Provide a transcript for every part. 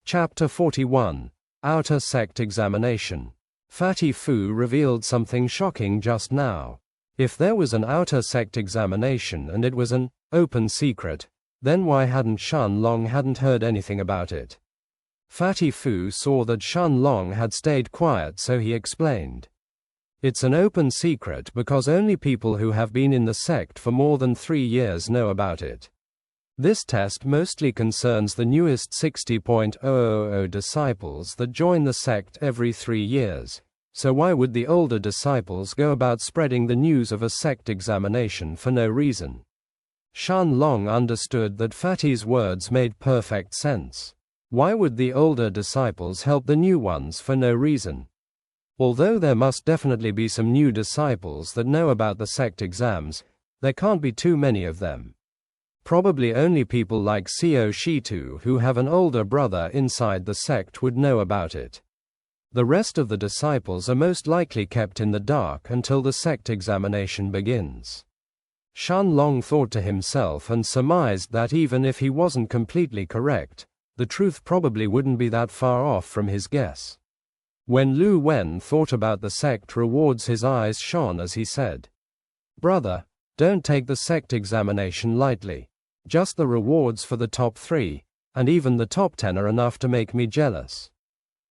Chapter 41. Outer Sect Examination. Fatty Fu revealed something shocking just now. If there was an outer sect examination and it was an open secret, then why hadn't Shun Long hadn't heard anything about it? Fatty Fu saw that Shun Long had stayed quiet, so he explained. It's an open secret because only people who have been in the sect for more than 3 years know about it. This test mostly concerns the newest 60.000 disciples that join the sect every 3 years, so why would the older disciples go about spreading the news of a sect examination for no reason? Shun Long understood that Fatty's words made perfect sense. Why would the older disciples help the new ones for no reason? Although there must definitely be some new disciples that know about the sect exams, there can't be too many of them. Probably only people like Seo Shitu who have an older brother inside the sect would know about it. The rest of the disciples are most likely kept in the dark until the sect examination begins. Shun Long thought to himself and surmised that even if he wasn't completely correct, the truth probably wouldn't be that far off from his guess. When Lu Wen thought about the sect rewards, his eyes shone as he said, "Brother, don't take the sect examination lightly. Just the rewards for the top 3, and even the top 10 are enough to make me jealous."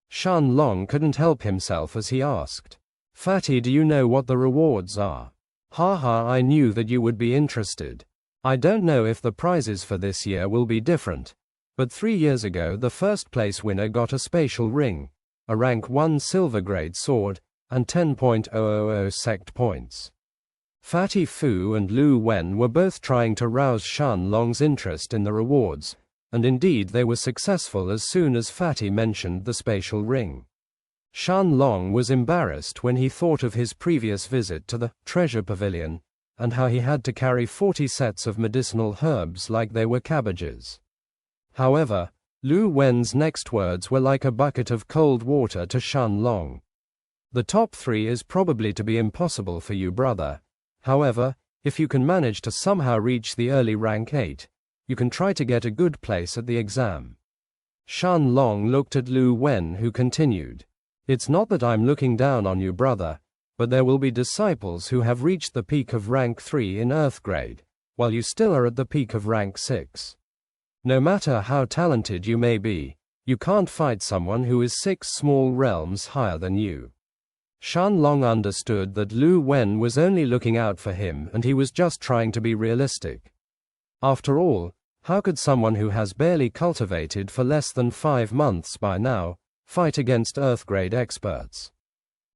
Shun Long couldn't help himself as he asked, "Fatty, do you know what the rewards are?" Haha, I knew that you would be interested. I don't know if the prizes for this year will be different, but 3 years ago the first place winner got a spatial ring, a rank 1 silver grade sword, and 10.000 sect points. Fatty Fu and Lu Wen were both trying to rouse Shun Long's interest in the rewards, and indeed they were successful as soon as Fatty mentioned the spatial ring. Shun Long was embarrassed when he thought of his previous visit to the treasure pavilion, and how he had to carry 40 sets of medicinal herbs like they were cabbages. However, Lu Wen's next words were like a bucket of cold water to Shun Long. "The top 3 is probably to be impossible for you, brother. However, if you can manage to somehow reach the early rank 8, you can try to get a good place at the exam." Shun Long looked at Lu Wen, who continued, "It's not that I'm looking down on you, brother, but there will be disciples who have reached the peak of rank 3 in Earth grade, while you still are at the peak of rank 6. No matter how talented you may be, you can't fight someone who is 6 small realms higher than you." Shun Long understood that Lu Wen was only looking out for him and he was just trying to be realistic. After all, how could someone who has barely cultivated for less than 5 months by now fight against Earth-grade experts?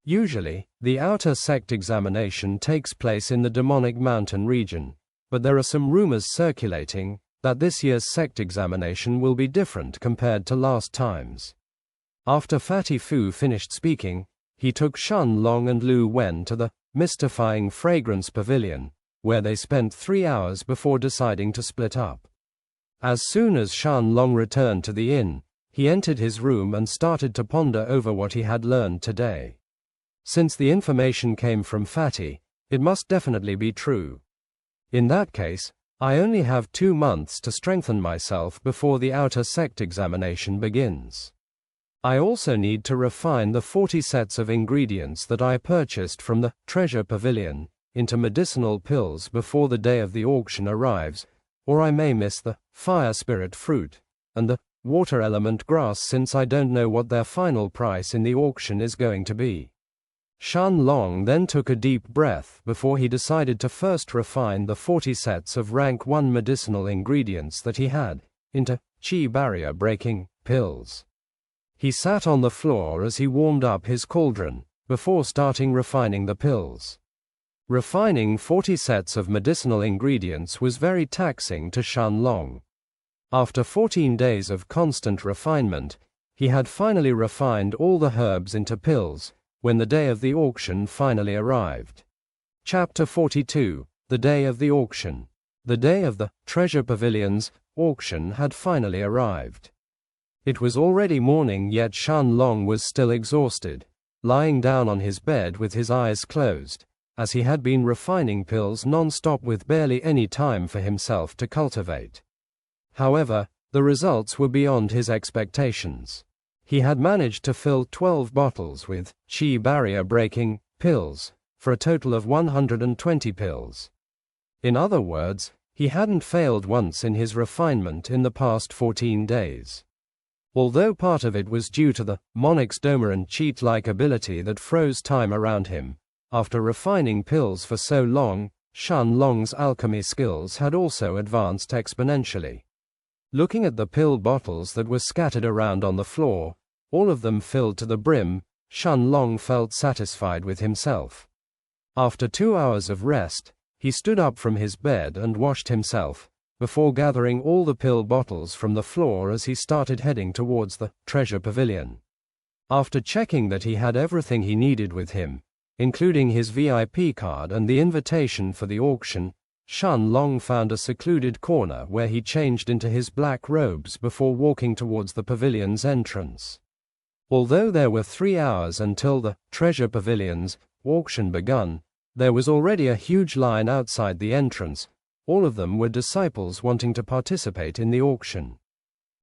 Usually, the outer sect examination takes place in the demonic mountain region, but there are some rumors circulating that this year's sect examination will be different compared to last times. After Fatty Fu finished speaking, he took Shun Long and Lu Wen to the mystifying fragrance pavilion, where they spent 3 hours before deciding to split up. As soon as Shun Long returned to the inn, he entered his room and started to ponder over what he had learned today. Since the information came from Fatty, it must definitely be true. In that case, I only have 2 months to strengthen myself before the outer sect examination begins. I also need to refine the 40 sets of ingredients that I purchased from the treasure pavilion into medicinal pills before the day of the auction arrives, or I may miss the fire spirit fruit and the water element grass since I don't know what their final price in the auction is going to be. Shun Long then took a deep breath before he decided to first refine the 40 sets of rank 1 medicinal ingredients that he had into chi barrier breaking pills. He sat on the floor as he warmed up his cauldron before starting refining the pills. Refining 40 sets of medicinal ingredients was very taxing to Shun Long. After 14 days of constant refinement, he had finally refined all the herbs into pills when the day of the auction finally arrived. Chapter 42. The Day of the Auction. The day of the Treasure Pavilion's auction had finally arrived. It was already morning, yet Shun Long was still exhausted, lying down on his bed with his eyes closed, as he had been refining pills non-stop with barely any time for himself to cultivate. However, The results were beyond his expectations. He had managed to fill 12 bottles with chi barrier-breaking pills, for a total of 120 pills. In other words, he hadn't failed once in his refinement in the past 14 days. Although part of it was due to the Monarch's dominant cheat-like ability that froze time around him, after refining pills for so long, Shun Long's alchemy skills had also advanced exponentially. Looking at the pill bottles that were scattered around on the floor, all of them filled to the brim, Shun Long felt satisfied with himself. After 2 hours of rest, he stood up from his bed and washed himself, before gathering all the pill bottles from the floor as he started heading towards the treasure pavilion. After checking that he had everything he needed with him, including his VIP card and the invitation for the auction, Shun Long found a secluded corner where he changed into his black robes before walking towards the pavilion's entrance. Although there were 3 hours until the treasure pavilion's auction begun, there was already a huge line outside the entrance. All of them were disciples wanting to participate in the auction.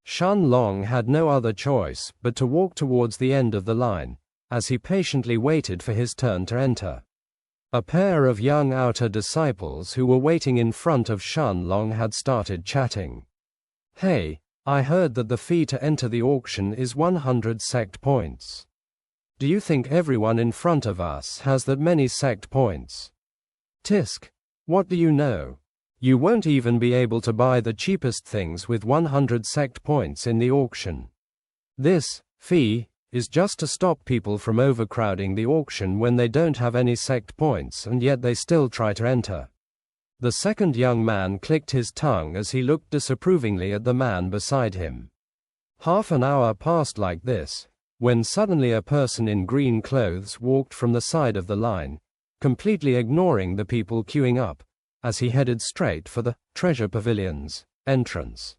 Shun Long had no other choice but to walk towards the end of the line, as he patiently waited for his turn to enter. A pair of young outer disciples who were waiting in front of Shun Long had started chatting. "Hey, I heard that the fee to enter the auction is 100 sect points. Do you think everyone in front of us has that many sect points? Tisk, what do you know? You won't even be able to buy the cheapest things with 100 sect points in the auction. This fee is just to stop people from overcrowding the auction when they don't have any sect points and yet they still try to enter." The second young man clicked his tongue as he looked disapprovingly at the man beside him. Half an hour passed like this, when suddenly a person in green clothes walked from the side of the line, completely ignoring the people queuing up, as he headed straight for the treasure pavilion's entrance.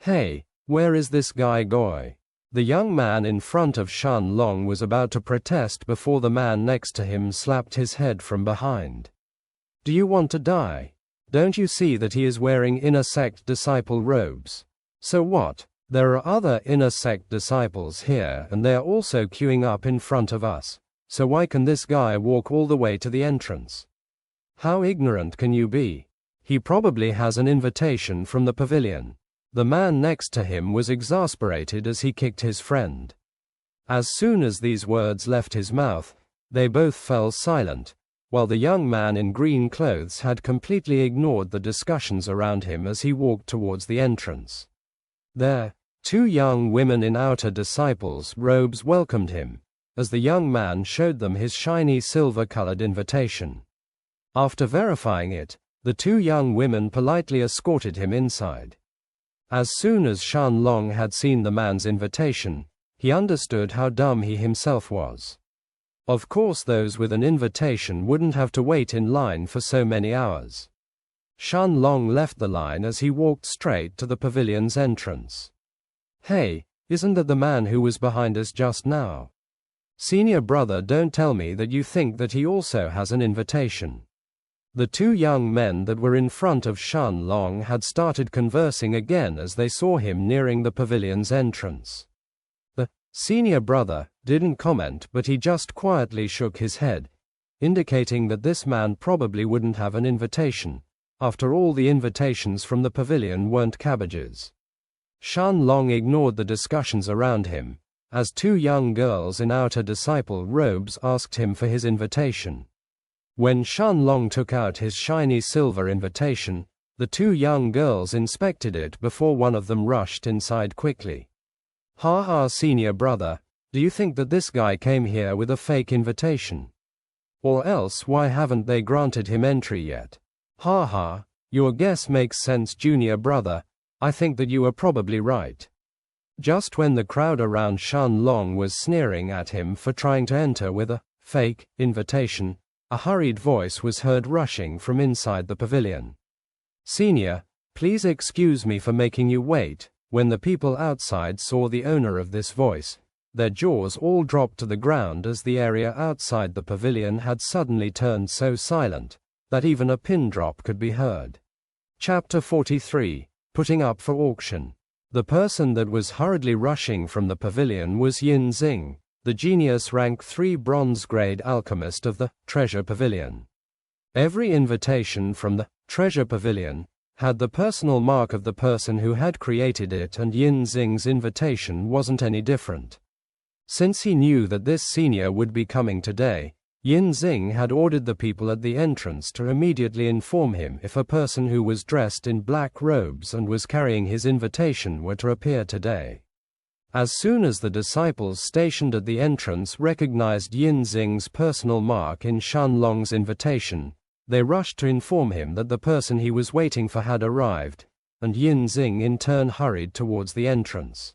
"Hey, where is this guy going?" The young man in front of Shun Long was about to protest before the man next to him slapped his head from behind. "Do you want to die? Don't you see that he is wearing inner sect disciple robes? So what? There are other inner sect disciples here and they are also queuing up in front of us, so why can this guy walk all the way to the entrance? How ignorant can you be? He probably has an invitation from the pavilion." The man next to him was exasperated as he kicked his friend. As soon as these words left his mouth, they both fell silent, while the young man in green clothes had completely ignored the discussions around him as he walked towards the entrance. There, 2 young women in outer disciples' robes welcomed him, as the young man showed them his shiny silver-colored invitation. After verifying it, the 2 young women politely escorted him inside. As soon as Shun Long had seen the man's invitation, he understood how dumb he himself was. Of course those with an invitation wouldn't have to wait in line for so many hours. Shun Long left the line as he walked straight to the pavilion's entrance. "Hey, isn't that the man who was behind us just now? Senior brother, don't tell me that you think that he also has an invitation." The 2 young men that were in front of Shun Long had started conversing again as they saw him nearing the pavilion's entrance. The senior brother didn't comment, but he just quietly shook his head, indicating that this man probably wouldn't have an invitation. After all, the invitations from the pavilion weren't cabbages. Shun Long ignored the discussions around him, as 2 young girls in outer disciple robes asked him for his invitation. When Shun Long took out his shiny silver invitation, the 2 young girls inspected it before one of them rushed inside quickly. "Ha ha, senior brother, do you think that this guy came here with a fake invitation? Or else why haven't they granted him entry yet? Ha ha, your guess makes sense, junior brother, I think that you are probably right." Just when the crowd around Shun Long was sneering at him for trying to enter with a fake invitation, a hurried voice was heard rushing from inside the pavilion. "Senior, please excuse me for making you wait." When the people outside saw the owner of this voice, their jaws all dropped to the ground as the area outside the pavilion had suddenly turned so silent that even a pin drop could be heard. Chapter 43, Putting Up for Auction. The person that was hurriedly rushing from the pavilion was Yin Xing, the genius rank 3 bronze grade alchemist of the Treasure Pavilion. Every invitation from the Treasure Pavilion had the personal mark of the person who had created it, and Yin Xing's invitation wasn't any different. Since he knew that this senior would be coming today, Yin Xing had ordered the people at the entrance to immediately inform him if a person who was dressed in black robes and was carrying his invitation were to appear today. As soon as the disciples stationed at the entrance recognized Yin Xing's personal mark in Shun Long's invitation, they rushed to inform him that the person he was waiting for had arrived, and Yin Xing in turn hurried towards the entrance.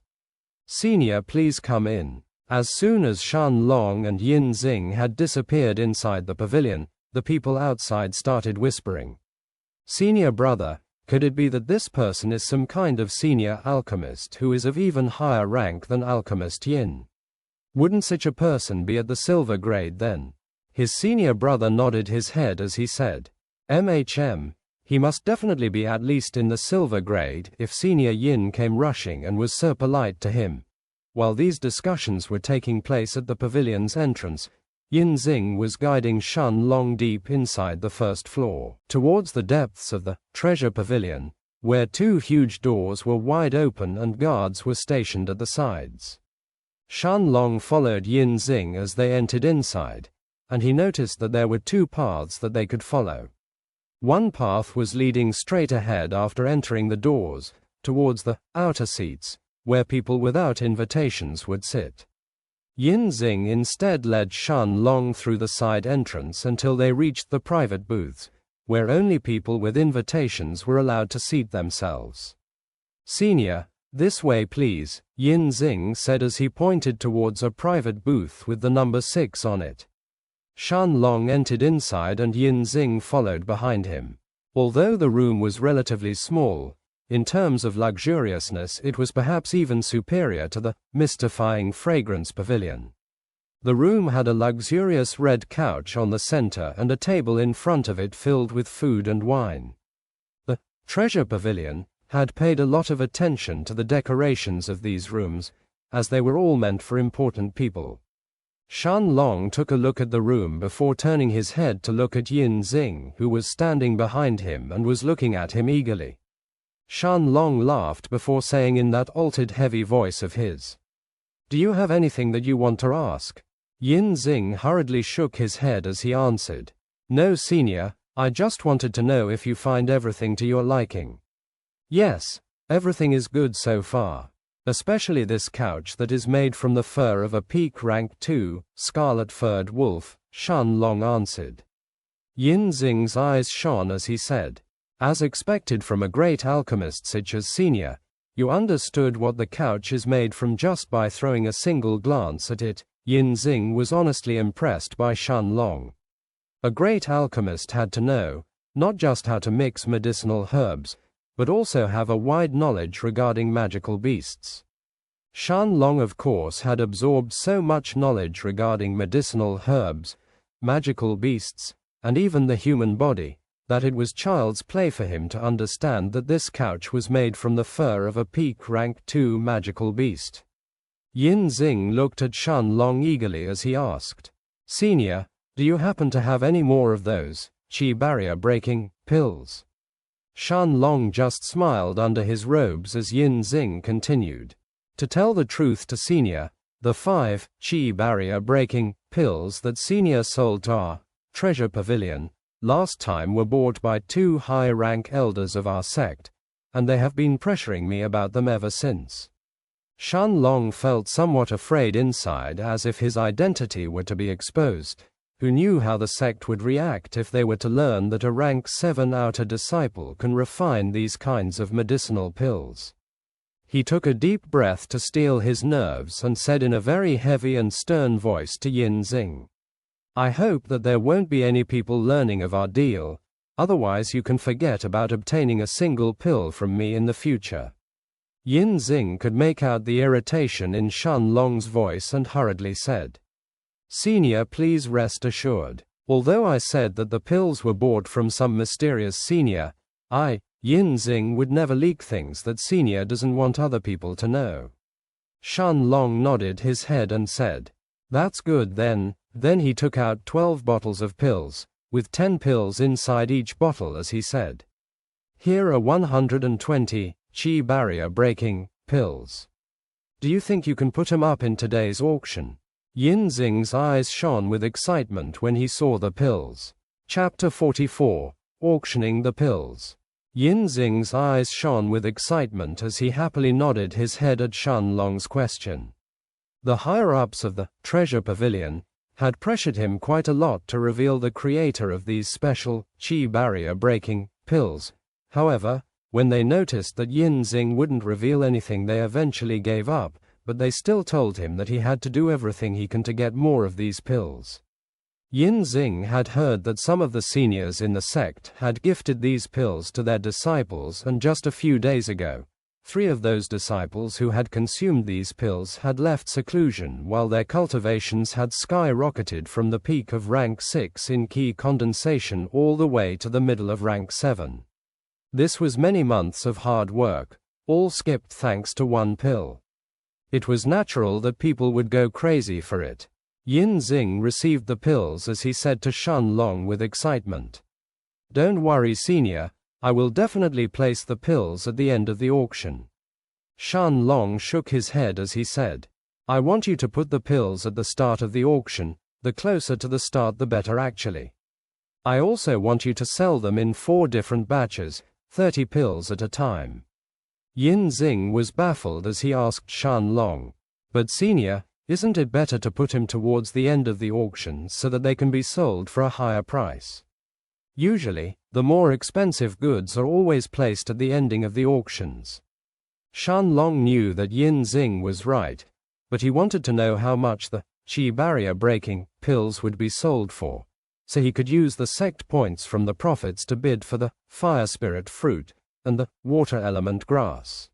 "Senior, please come in." As soon as Shun Long and Yin Xing had disappeared inside the pavilion, the people outside started whispering. "Senior brother, could it be that this person is some kind of senior alchemist who is of even higher rank than Alchemist Yin? Wouldn't such a person be at the silver grade then?" His senior brother nodded his head as he said, he must definitely be at least in the silver grade if Senior Yin came rushing and was so polite to him." While these discussions were taking place at the pavilion's entrance, Yin Xing was guiding Shun Long deep inside the first floor, towards the depths of the Treasure Pavilion, where 2 huge doors were wide open and guards were stationed at the sides. Shun Long followed Yin Xing as they entered inside, and he noticed that there were 2 paths that they could follow. One path was leading straight ahead after entering the doors, towards the outer seats, where people without invitations would sit. Yin Xing instead led Shun Long through the side entrance until they reached the private booths, where only people with invitations were allowed to seat themselves. "Senior, this way please," Yin Xing said as he pointed towards a private booth with the number 6 on it. Shun Long entered inside and Yin Xing followed behind him. Although the room was relatively small, in terms of luxuriousness it was perhaps even superior to the mystifying fragrance pavilion. The room had a luxurious red couch on the center and a table in front of it filled with food and wine. The Treasure Pavilion had paid a lot of attention to the decorations of these rooms, as they were all meant for important people. Shun Long took a look at the room before turning his head to look at Yin Xing, who was standing behind him and was looking at him eagerly. Shun Long laughed before saying in that altered heavy voice of his, "Do you have anything that you want to ask?" Yin Xing hurriedly shook his head as he answered, "No, senior, I just wanted to know if you find everything to your liking." "Yes, everything is good so far. Especially this couch that is made from the fur of a peak rank 2, scarlet-furred wolf," Shun Long answered. Yin Xing's eyes shone as he said, "As expected from a great alchemist such as Senior, you understood what the couch is made from just by throwing a single glance at it." Yin Xing was honestly impressed by Shun Long. A great alchemist had to know, not just how to mix medicinal herbs, but also have a wide knowledge regarding magical beasts. Shun Long, of course, had absorbed so much knowledge regarding medicinal herbs, magical beasts, and even the human body, that it was child's play for him to understand that this couch was made from the fur of a peak rank 2 magical beast. Yin Xing looked at Shun Long eagerly as he asked, "Senior, do you happen to have any more of those qi barrier breaking pills?" Shun Long just smiled under his robes as Yin Xing continued, "To tell the truth to Senior, the 5 qi barrier breaking pills that Senior sold to our Treasure Pavilion last time were bought by 2 high-rank elders of our sect, and they have been pressuring me about them ever since." Shun Long felt somewhat afraid inside, as if his identity were to be exposed. Who knew how the sect would react if they were to learn that a rank 7 outer disciple can refine these kinds of medicinal pills? He took a deep breath to steel his nerves and said in a very heavy and stern voice to Yin Xing, "I hope that there won't be any people learning of our deal, otherwise you can forget about obtaining a single pill from me in the future." Yin Xing could make out the irritation in Shun Long's voice and hurriedly said, "Senior, please rest assured. Although I said that the pills were bought from some mysterious senior, I, Yin Xing would never leak things that senior doesn't want other people to know. Shun Long nodded his head and said, "That's good then." Then he took out 12 bottles of pills, with 10 pills inside each bottle as he said, "Here are 120 qi barrier breaking pills. Do you think you can put 'em up in today's auction?" Yin Xing's eyes shone with excitement when he saw the pills. Chapter 44, Auctioning the Pills. Yin Xing's eyes shone with excitement as he happily nodded his head at Shun Long's question. The higher-ups of the treasure pavilion had pressured him quite a lot to reveal the creator of these special qi barrier breaking pills. However, when they noticed that Yin Xing wouldn't reveal anything, they eventually gave up, but they still told him that he had to do everything he can to get more of these pills. Yin Xing had heard that some of the seniors in the sect had gifted these pills to their disciples, and just a few days ago, 3 of those disciples who had consumed these pills had left seclusion while their cultivations had skyrocketed from the peak of rank 6 in key condensation all the way to the middle of rank 7. This was many months of hard work, all skipped thanks to one pill. It was natural that people would go crazy for it. Yin Xing received the pills as he said to Shun Long with excitement, "Don't worry, senior, I will definitely place the pills at the end of the auction." Shun Long shook his head as he said, "I want you to put the pills at the start of the auction, the closer to the start the better actually. I also want you to sell them in 4 different batches, 30 pills at a time." Yin Xing was baffled as he asked Shun Long, "But senior, isn't it better to put him towards the end of the auction so that they can be sold for a higher price? Usually, the more expensive goods are always placed at the ending of the auctions." Shun Long knew that Yin Xing was right, but he wanted to know how much the qi barrier breaking pills would be sold for, so he could use the sect points from the profits to bid for the fire spirit fruit and the water element grass.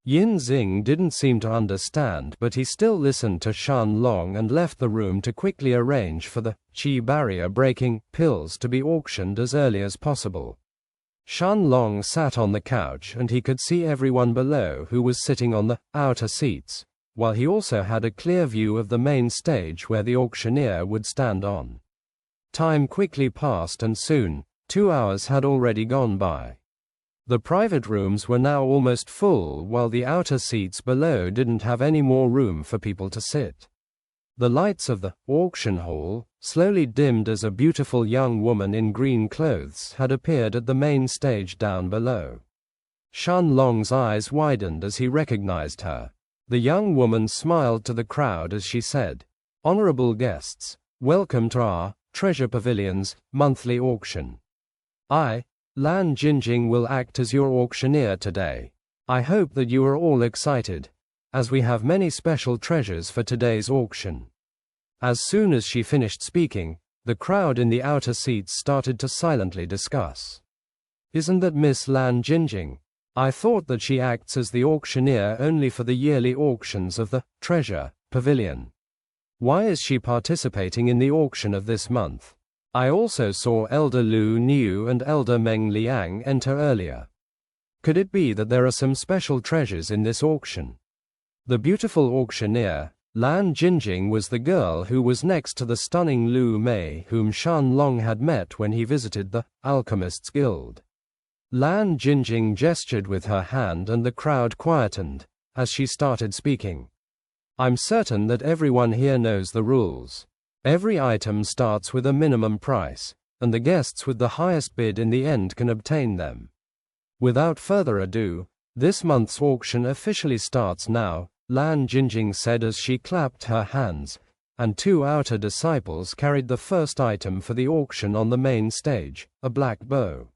Yin Xing didn't seem to understand, but he still listened to Shun Long and left the room to quickly arrange for the qi barrier breaking pills to be auctioned as early as possible. Shun Long sat on the couch and he could see everyone below who was sitting on the outer seats, while he also had a clear view of the main stage where the auctioneer would stand on. Time quickly passed and soon, 2 hours had already gone by. The private rooms were now almost full, while the outer seats below didn't have any more room for people to sit. The lights of the auction hall slowly dimmed as a beautiful young woman in green clothes had appeared at the main stage down below. Shun Long's eyes widened as he recognized her. The young woman smiled to the crowd as she said, "Honorable guests, welcome to our Treasure Pavilion's monthly auction. I, Lan Jinjing, will act as your auctioneer today. I hope that you are all excited, as we have many special treasures for today's auction." As soon as she finished speaking, the crowd in the outer seats started to silently discuss. "Isn't that Miss Lan Jinjing? I thought that she acts as the auctioneer only for the yearly auctions of the Treasure Pavilion. Why is she participating in the auction of this month? I also saw Elder Lu Niu and Elder Meng Liang enter earlier. Could it be that there are some special treasures in this auction?" The beautiful auctioneer, Lan Jinjing, was the girl who was next to the stunning Lu Mei whom Shun Long had met when he visited the Alchemists Guild. Lan Jinjing gestured with her hand and the crowd quietened as she started speaking. "I'm certain that everyone here knows the rules. Every item starts with a minimum price, and the guests with the highest bid in the end can obtain them. Without further ado, this month's auction officially starts now," Lan Jinjing said as she clapped her hands, and 2 outer disciples carried the first item for the auction on the main stage, a black bow.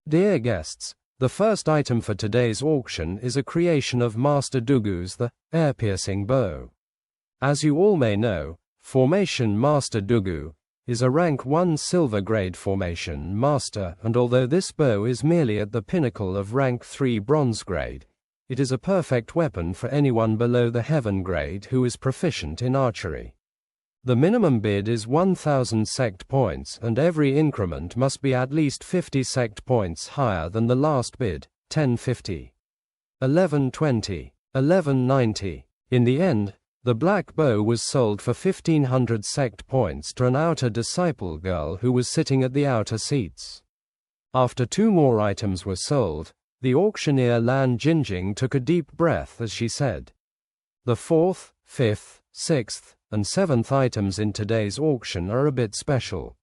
"Dear guests, the first item for today's auction is a creation of Master Dugu's the air-piercing bow. As you all may know, Formation Master Dugu is a rank 1 silver grade formation master, and although this bow is merely at the pinnacle of rank 3 bronze grade, it is a perfect weapon for anyone below the heaven grade who is proficient in archery. The minimum bid is 1,000 sect points, and every increment must be at least 50 sect points higher than the last bid, 1050. 1120. 1190. In the end, the black bow was sold for 1,500 sect points to an outer disciple girl who was sitting at the outer seats. After 2 more items were sold, the auctioneer Lan Jinjing took a deep breath as she said, "The 4th, 5th, 6th, and 7th items in today's auction are a bit special.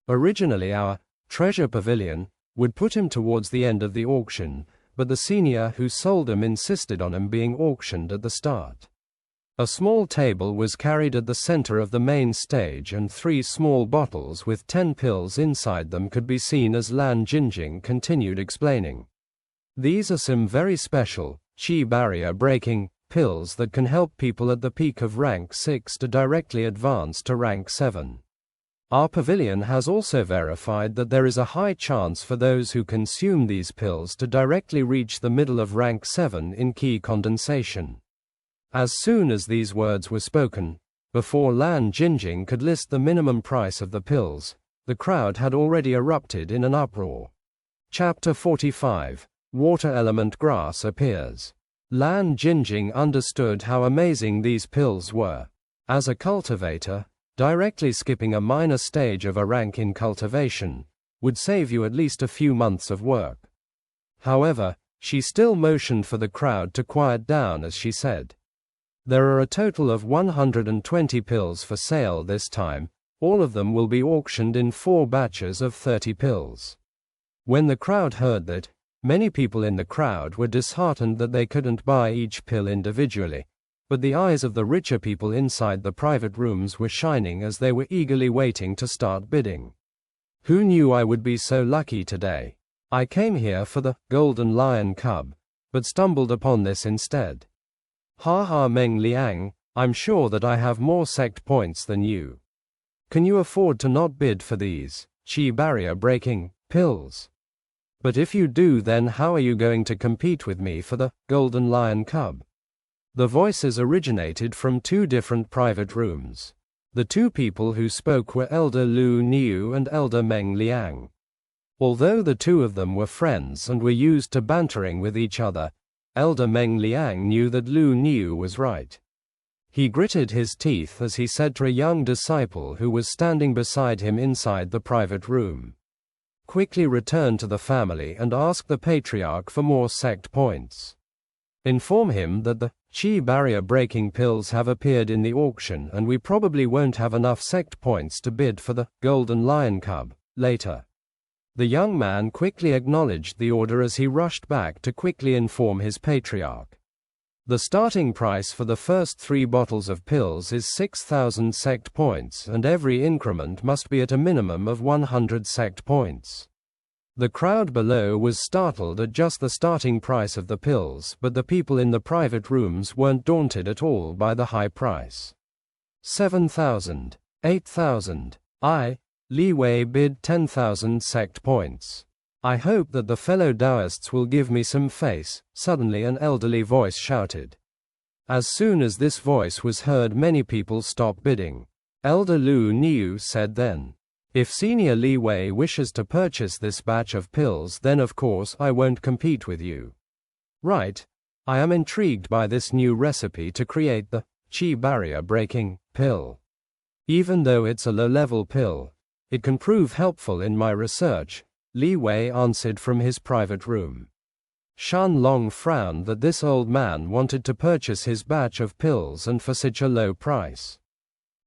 Originally our treasure pavilion would put him towards the end of the auction, but the senior who sold them insisted on him being auctioned at the start." A small table was carried at the center of the main stage, and 3 small bottles with 10 pills inside them could be seen as Lan Jinjing continued explaining. "These are some very special, chi barrier breaking, pills that can help people at the peak of rank 6 to directly advance to rank 7. Our pavilion has also verified that there is a high chance for those who consume these pills to directly reach the middle of rank 7 in key condensation." As soon as these words were spoken, before Lan Jinjing could list the minimum price of the pills, the crowd had already erupted in an uproar. Chapter 45. Water Element Grass Appears. Lan Jinjing understood how amazing these pills were. As a cultivator, directly skipping a minor stage of a rank in cultivation would save you at least a few months of work. However, she still motioned for the crowd to quiet down as she said, "There are a total of 120 pills for sale this time. All of them will be auctioned in 4 batches of 30 pills." When the crowd heard that, many people in the crowd were disheartened that they couldn't buy each pill individually, but the eyes of the richer people inside the private rooms were shining as they were eagerly waiting to start bidding. "Who knew I would be so lucky today? I came here for the golden lion cub, but stumbled upon this instead. Ha ha Meng Liang, I'm sure that I have more sect points than you. Can you afford to not bid for these chi barrier breaking pills? But if you do, then how are you going to compete with me for the golden lion cub?" The voices originated from 2 different private rooms. The 2 people who spoke were Elder Lu Niu and Elder Meng Liang. Although the 2 of them were friends and were used to bantering with each other, Elder Meng Liang knew that Lu Niu was right. He gritted his teeth as he said to a young disciple who was standing beside him inside the private room, "Quickly return to the family and ask the patriarch for more sect points. Inform him that the chi barrier breaking pills have appeared in the auction and we probably won't have enough sect points to bid for the golden lion cub later." The young man quickly acknowledged the order as he rushed back to quickly inform his patriarch. The starting price for the first 3 bottles of pills is 6,000 sect points, and every increment must be at a minimum of 100 sect points. The crowd below was startled at just the starting price of the pills, but the people in the private rooms weren't daunted at all by the high price. 7,000. 8,000. Li Wei bid 10,000 sect points. "I hope that the fellow Taoists will give me some face," suddenly an elderly voice shouted. As soon as this voice was heard, many people stopped bidding. Elder Lu Niu said then, "If Senior Li Wei wishes to purchase this batch of pills, then of course I won't compete with you." "Right. I am intrigued by this new recipe to create the chi barrier breaking pill. Even though it's a low-level pill, it can prove helpful in my research," Li Wei answered from his private room. Shun Long frowned that this old man wanted to purchase his batch of pills and for such a low price.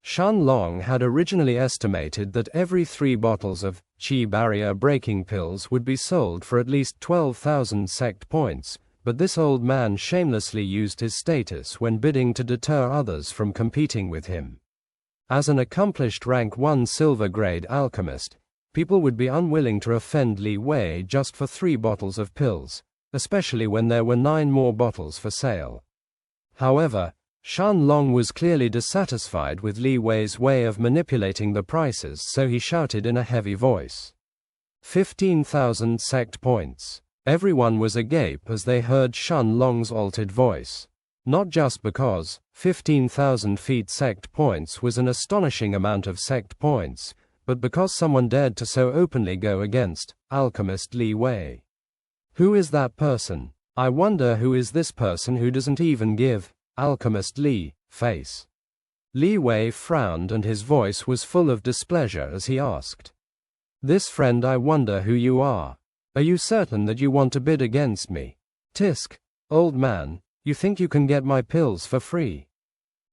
Shun Long had originally estimated that every 3 bottles of chi barrier breaking pills would be sold for at least 12,000 sect points, but this old man shamelessly used his status when bidding to deter others from competing with him. As an accomplished rank 1 silver grade alchemist, people would be unwilling to offend Li Wei just for 3 bottles of pills, especially when there were 9 more bottles for sale. However, Shun Long was clearly dissatisfied with Li Wei's way of manipulating the prices, so he shouted in a heavy voice, 15,000 sect points. Everyone was agape as they heard Shun Long's altered voice. Not just because 15,000 feet sect points was an astonishing amount of sect points, but because someone dared to so openly go against alchemist Li Wei. Who is that person? I wonder who is this person who doesn't even give alchemist Li face. Li Wei frowned and his voice was full of displeasure as he asked. This friend, I wonder who you are. Are you certain that you want to bid against me? Tisk, old man, you think you can get my pills for free?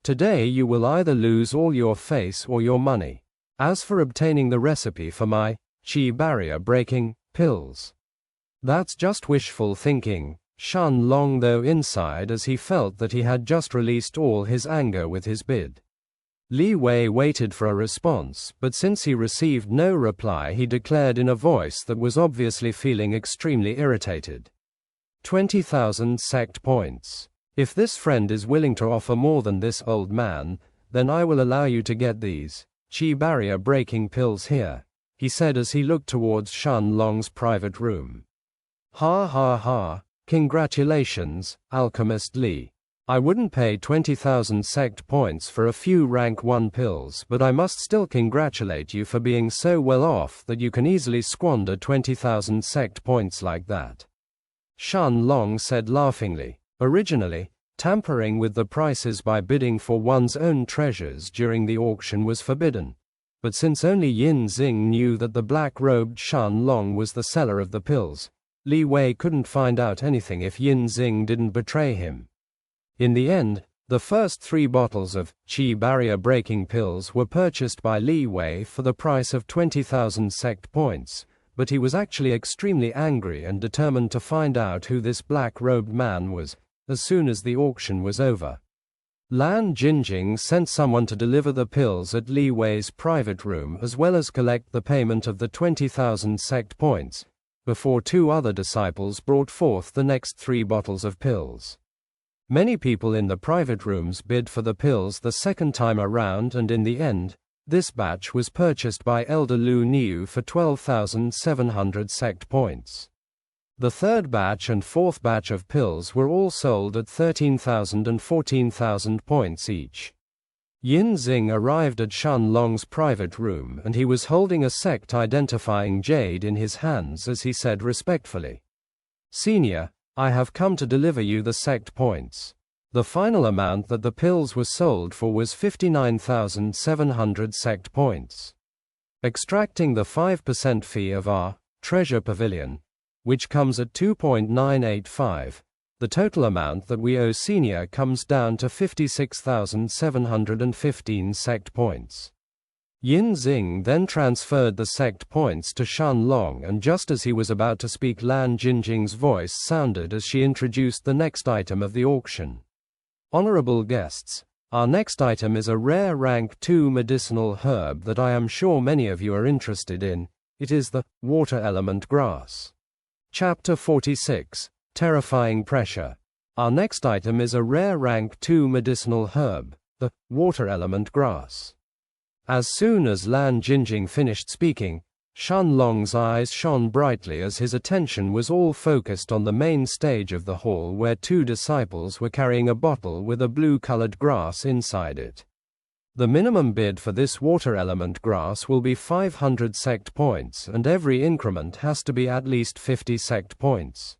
Today you will either lose all your face or your money. As for obtaining the recipe for my qi barrier breaking pills, that's just wishful thinking. Shun Long though inside as he felt that he had just released all his anger with his bid. Li Wei waited for a response, but since he received no reply he declared in a voice that was obviously feeling extremely irritated. 20,000 sect points. If this friend is willing to offer more than this, old man, then I will allow you to get these qi barrier breaking pills here, he said as he looked towards Shun Long's private room. Ha ha ha, congratulations, Alchemist Li. I wouldn't pay 20,000 sect points for a few rank 1 pills, but I must still congratulate you for being so well off that you can easily squander 20,000 sect points like that. Shun Long said laughingly. Originally, tampering with the prices by bidding for one's own treasures during the auction was forbidden, but since only Yin Xing knew that the black-robed Shun Long was the seller of the pills, Li Wei couldn't find out anything if Yin Xing didn't betray him. In the end, the first 3 bottles of qi barrier breaking pills were purchased by Li Wei for the price of 20,000 sect points, but he was actually extremely angry and determined to find out who this black-robed man was as soon as the auction was over. Lan Jinjing sent someone to deliver the pills at Li Wei's private room as well as collect the payment of the 20,000 sect points, before 2 other disciples brought forth the next 3 bottles of pills. Many people in the private rooms bid for the pills the second time around, and in the end, this batch was purchased by Elder Lu Niu for 12,700 sect points. The third batch and fourth batch of pills were all sold at 13,000 and 14,000 points each. Yin Xing arrived at Shun Long's private room and he was holding a sect-identifying jade in his hands as he said respectfully, "Senior, I have come to deliver you the sect points." The final amount that the pills were sold for was 59,700 sect points. Extracting the 5% fee of our treasure pavilion, which comes at 2.985, the total amount that we owe Senior comes down to 56,715 sect points. Yin Xing then transferred the sect points to Shun Long, and just as he was about to speak, Lan Jinjing's voice sounded as she introduced the next item of the auction. Honorable guests, our next item is a rare rank 2 medicinal herb that I am sure many of you are interested in. It is the water element grass. Chapter 46, Terrifying Pressure. Our next item is a rare rank 2 medicinal herb, the water element grass. As soon as Lan Jinjing finished speaking, Shun Long's eyes shone brightly as his attention was all focused on the main stage of the hall where 2 disciples were carrying a bottle with a blue-colored grass inside it. The minimum bid for this water element grass will be 500 sect points, and every increment has to be at least 50 sect points.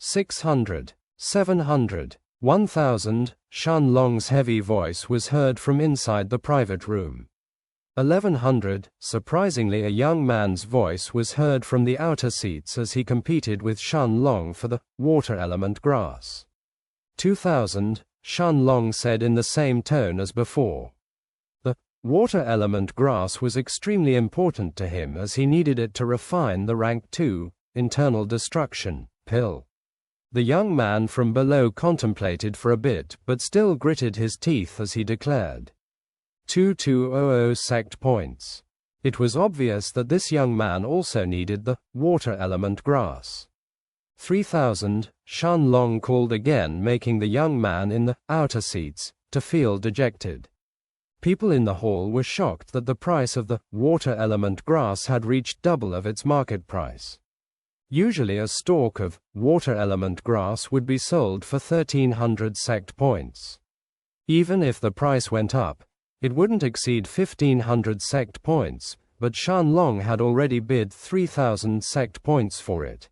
600, 700, 1,000, Shun Long's heavy voice was heard from inside the private room. 1,100, surprisingly a young man's voice was heard from the outer seats as he competed with Shun Long for the water element grass. 2,000, Shun Long said in the same tone as before. The water element grass was extremely important to him as he needed it to refine the rank 2, internal destruction, pill. The young man from below contemplated for a bit but still gritted his teeth as he declared. 2200 sect points. It was obvious that this young man also needed the water element grass. 3,000, Shun Long called again, making the young man in the outer seats to feel dejected. People in the hall were shocked that the price of the water element grass had reached double of its market price. Usually a stalk of water element grass would be sold for 1,300 sect points. Even if the price went up, it wouldn't exceed 1,500 sect points, but Shun Long had already bid 3,000 sect points for it.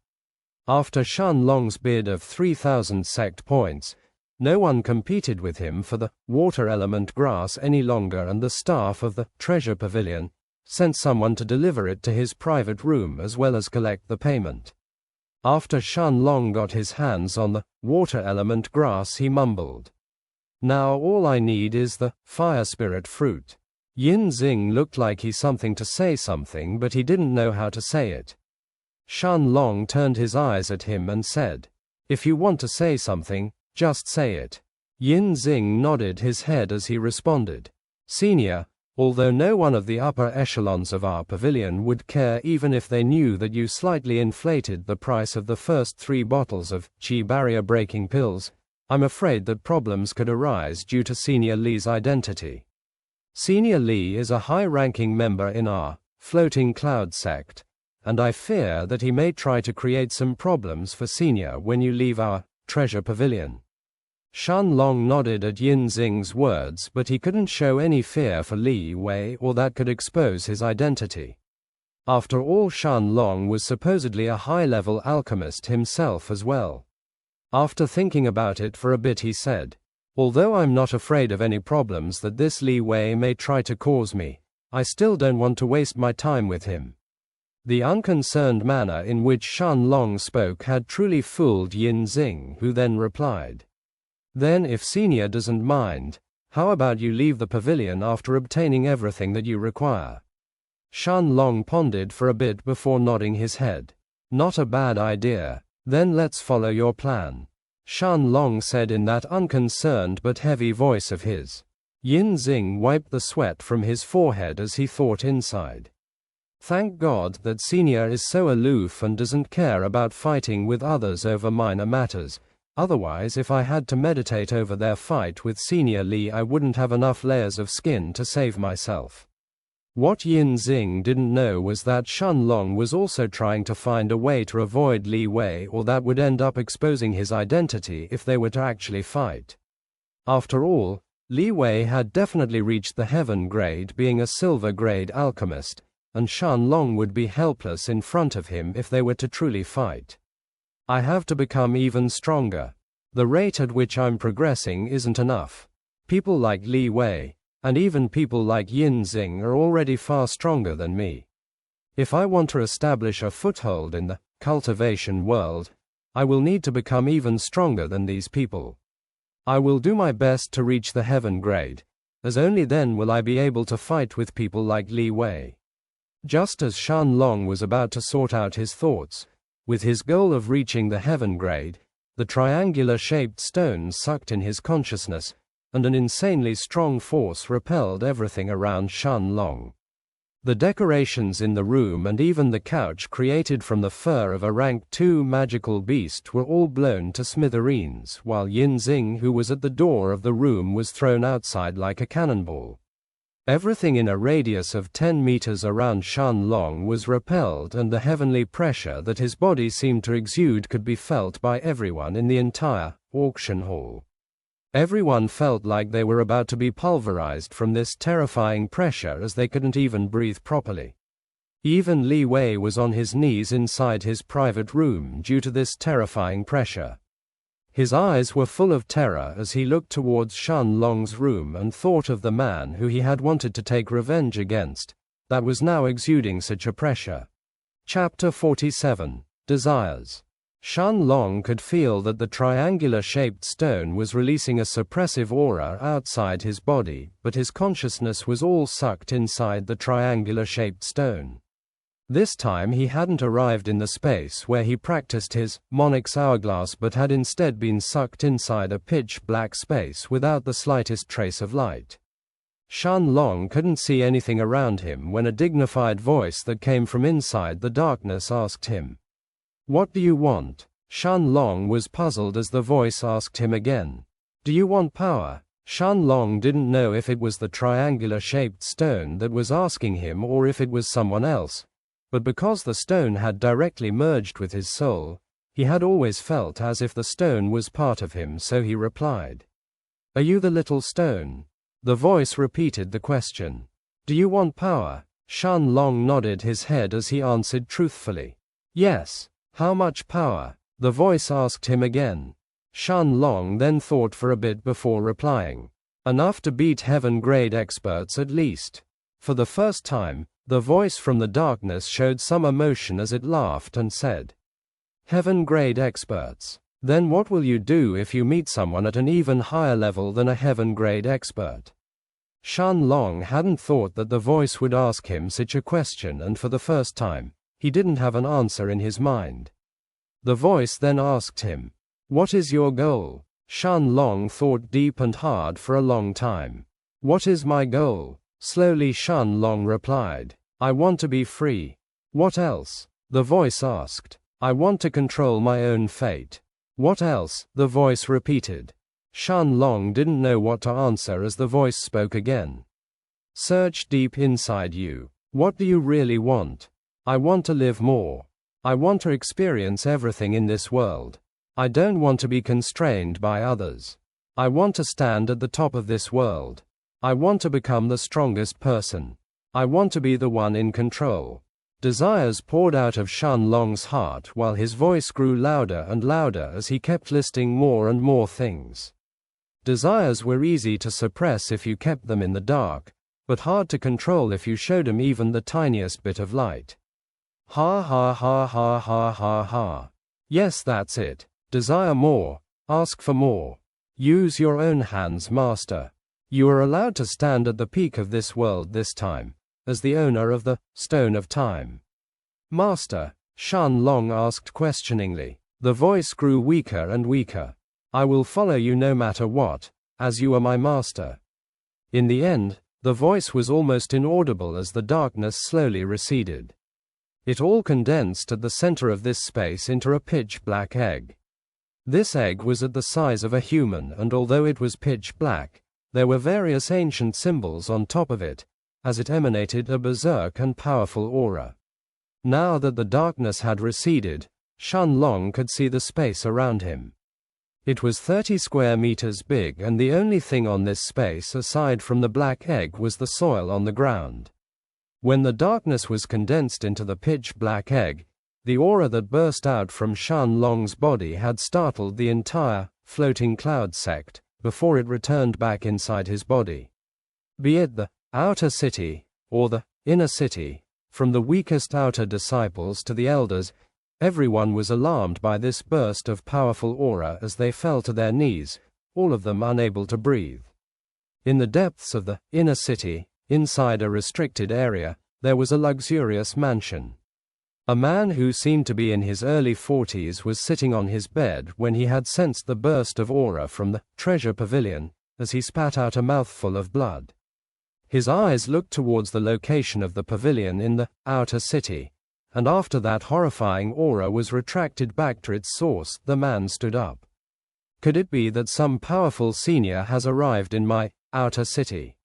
After Shun Long's bid of 3,000 sect points, no one competed with him for the water element grass any longer, and the staff of the treasure pavilion sent someone to deliver it to his private room as well as collect the payment. After Shun Long got his hands on the water element grass, he mumbled, "Now all I need is the fire spirit fruit." Yin Xing looked like he something to say something, but he didn't know how to say it. Shun Long turned his eyes at him and said, "If you want to say something, just say it." Yin Xing nodded his head as he responded, "Senior, although no one of the upper echelons of our pavilion would care even if they knew that you slightly inflated the price of the first 3 bottles of Qi barrier-breaking pills, I'm afraid that problems could arise due to Senior Li's identity. Senior Li is a high-ranking member in our floating cloud sect, and I fear that he may try to create some problems for Senior when you leave our treasure pavilion." Shun Long nodded at Yin Xing's words, but he couldn't show any fear for Li Wei or that could expose his identity. After all, Shun Long was supposedly a high-level alchemist himself as well. After thinking about it for a bit, he said, "Although I'm not afraid of any problems that this Li Wei may try to cause me, I still don't want to waste my time with him." The unconcerned manner in which Shun Long spoke had truly fooled Yin Xing, who then replied, "Then if Senior doesn't mind, how about you leave the pavilion after obtaining everything that you require?" Shun Long pondered for a bit before nodding his head. "Not a bad idea. Then let's follow your plan," Shun Long said in that unconcerned but heavy voice of his. Yin Xing wiped the sweat from his forehead as he thought inside, "Thank God that Senior is so aloof and doesn't care about fighting with others over minor matters. Otherwise, if I had to meditate over their fight with Senior Li, I wouldn't have enough layers of skin to save myself." What Yin Xing didn't know was that Shun Long was also trying to find a way to avoid Li Wei, or that would end up exposing his identity if they were to actually fight. After all, Li Wei had definitely reached the heaven grade, being a silver grade alchemist, and Shun Long would be helpless in front of him if they were to truly fight. "I have to become even stronger. The rate at which I'm progressing isn't enough. People like Li Wei, and even people like Yin Xing, are already far stronger than me. If I want to establish a foothold in the cultivation world, I will need to become even stronger than these people. I will do my best to reach the heaven grade, as only then will I be able to fight with people like Li Wei." Just as Shun Long was about to sort out his thoughts, with his goal of reaching the heaven grade, the triangular-shaped stone sucked in his consciousness, and an insanely strong force repelled everything around Shun Long. The decorations in the room and even the couch created from the fur of a rank 2 magical beast were all blown to smithereens, while Yin Xing, who was at the door of the room, was thrown outside like a cannonball. Everything in a radius of 10 meters around Shun Long was repelled, and the heavenly pressure that his body seemed to exude could be felt by everyone in the entire auction hall. Everyone felt like they were about to be pulverized from this terrifying pressure, as they couldn't even breathe properly. Even Li Wei was on his knees inside his private room due to this terrifying pressure. His eyes were full of terror as he looked towards Shun Long's room and thought of the man who he had wanted to take revenge against, that was now exuding such a pressure. Chapter 47. Desires. Shun Long could feel that the triangular-shaped stone was releasing a suppressive aura outside his body, but his consciousness was all sucked inside the triangular-shaped stone. This time he hadn't arrived in the space where he practiced his Monarch's hourglass, but had instead been sucked inside a pitch-black space without the slightest trace of light. Shun Long couldn't see anything around him when a dignified voice that came from inside the darkness asked him, "What do you want?" Shun Long was puzzled as the voice asked him again, "Do you want power?" Shun Long didn't know if it was the triangular-shaped stone that was asking him or if it was someone else, But because the stone had directly merged with his soul, he had always felt as if the stone was part of him, so he replied, "Are you the little stone?" The voice repeated the question. "Do you want power?" Shun Long nodded his head as he answered truthfully, "Yes." "How much power?" the voice asked him again. Shun Long then thought for a bit before replying, "Enough to beat heaven-grade experts at least." For the first time, the voice from the darkness showed some emotion as it laughed and said, "Heaven-grade experts. Then what will you do if you meet someone at an even higher level than a heaven-grade expert?" Shun Long hadn't thought that the voice would ask him such a question, and for the first time, he didn't have an answer in his mind. The voice then asked him, "What is your goal?" Shun Long thought deep and hard for a long time. "What is my goal?" Slowly Shun Long replied, "I want to be free." "What else?" the voice asked. "I want to control my own fate." "What else?" the voice repeated. Shun Long didn't know what to answer as the voice spoke again. "Search deep inside you. What do you really want?" "I want to live more. I want to experience everything in this world. I don't want to be constrained by others. I want to stand at the top of this world. I want to become the strongest person. I want to be the one in control." Desires poured out of Shun Long's heart while his voice grew louder and louder as he kept listing more and more things. Desires were easy to suppress if you kept them in the dark, but hard to control if you showed them even the tiniest bit of light. Ha ha ha ha ha ha ha. Yes, that's it. Desire more. Ask for more. Use your own hands, master. You are allowed to stand at the peak of this world this time, as the owner of the Stone of Time. "Master?" Shun Long asked questioningly. The voice grew weaker and weaker. "I will follow you no matter what, as you are my master." In the end, the voice was almost inaudible as the darkness slowly receded. It all condensed at the center of this space into a pitch-black egg. This egg was at the size of a human, and although it was pitch black, there were various ancient symbols on top of it, as it emanated a berserk and powerful aura. Now that the darkness had receded, Shun Long could see the space around him. It was 30 square meters big, and the only thing on this space aside from the black egg was the soil on the ground. When the darkness was condensed into the pitch-black egg, the aura that burst out from Shun Long's body had startled the entire floating cloud sect before it returned back inside his body. Be it the outer city or the inner city, from the weakest outer disciples to the elders, everyone was alarmed by this burst of powerful aura as they fell to their knees, all of them unable to breathe. In the depths of the inner city, inside a restricted area, there was a luxurious mansion. A man who seemed to be in his early 40s was sitting on his bed when he had sensed the burst of aura from the treasure pavilion, as he spat out a mouthful of blood. His eyes looked towards the location of the pavilion in the outer city, and after that horrifying aura was retracted back to its source, the man stood up. "Could it be that some powerful senior has arrived in my outer city?"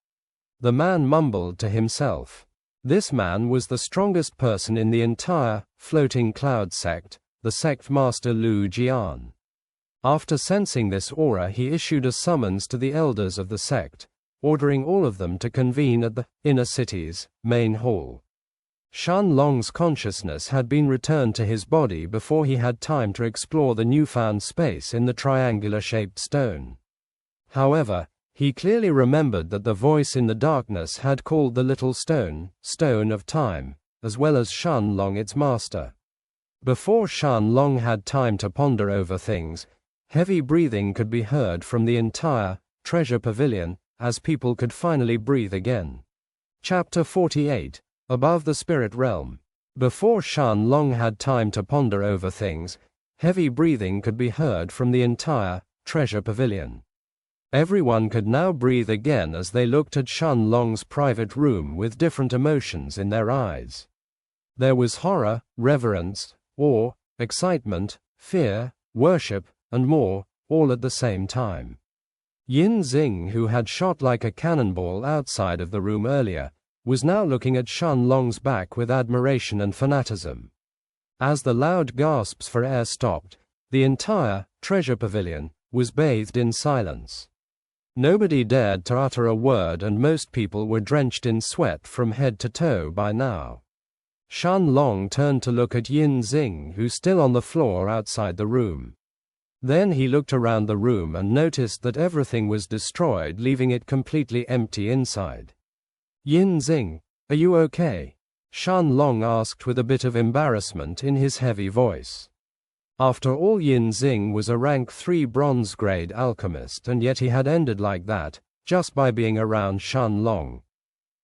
The man mumbled to himself. This man was the strongest person in the entire floating cloud sect, the sect master Lu Jian. After sensing this aura, he issued a summons to the elders of the sect, ordering all of them to convene at the inner city's main hall. Shun Long's consciousness had been returned to his body before he had time to explore the newfound space in the triangular-shaped stone. However, he clearly remembered that the voice in the darkness had called the little stone, Stone of Time, as well as Shun Long its master. Before Shun Long had time to ponder over things, heavy breathing could be heard from the entire treasure pavilion, as people could finally breathe again. Chapter 48. Above the Spirit Realm. Before Shun Long had time to ponder over things, heavy breathing could be heard from the entire treasure pavilion. Everyone could now breathe again as they looked at Shun Long's private room with different emotions in their eyes. There was horror, reverence, awe, excitement, fear, worship, and more, all at the same time. Yin Xing, who had shot like a cannonball outside of the room earlier, was now looking at Shun Long's back with admiration and fanaticism. As the loud gasps for air stopped, the entire treasure pavilion was bathed in silence. Nobody dared to utter a word, and most people were drenched in sweat from head to toe by now. Shun Long turned to look at Yin Xing, who was still on the floor outside the room. Then he looked around the room and noticed that everything was destroyed, leaving it completely empty inside. "Yin Xing, are you okay?" Shun Long asked with a bit of embarrassment in his heavy voice. After all, Yin Xing was a rank 3 bronze grade alchemist, and yet he had ended like that, just by being around Shun Long.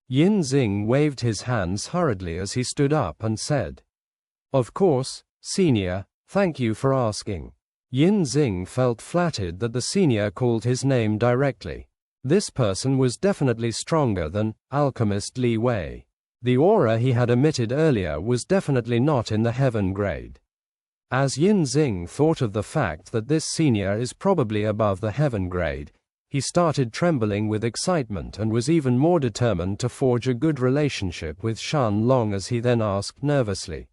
Yin Xing waved his hands hurriedly as he stood up and said, "Of course, Senior, thank you for asking." Yin Xing felt flattered that the senior called his name directly. This person was definitely stronger than alchemist Li Wei. The aura he had emitted earlier was definitely not in the heaven grade. As Yin Xing thought of the fact that this senior is probably above the heaven grade, he started trembling with excitement and was even more determined to forge a good relationship with Shun Long, as he then asked nervously,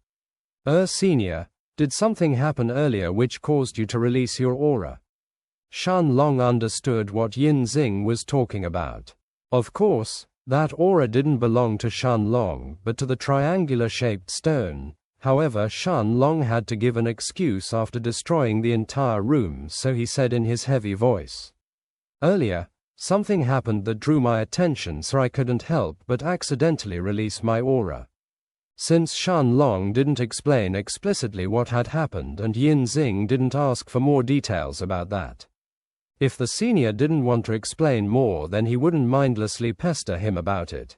Senior, did something happen earlier which caused you to release your aura?" Shun Long understood what Yin Xing was talking about. Of course, that aura didn't belong to Shun Long, but to the triangular-shaped stone. However, Shun Long had to give an excuse after destroying the entire room, so he said in his heavy voice, "Earlier, something happened that drew my attention, so I couldn't help but accidentally release my aura." Since Shun Long didn't explain explicitly what had happened, and Yin Xing didn't ask for more details about that. If the senior didn't want to explain more, then he wouldn't mindlessly pester him about it.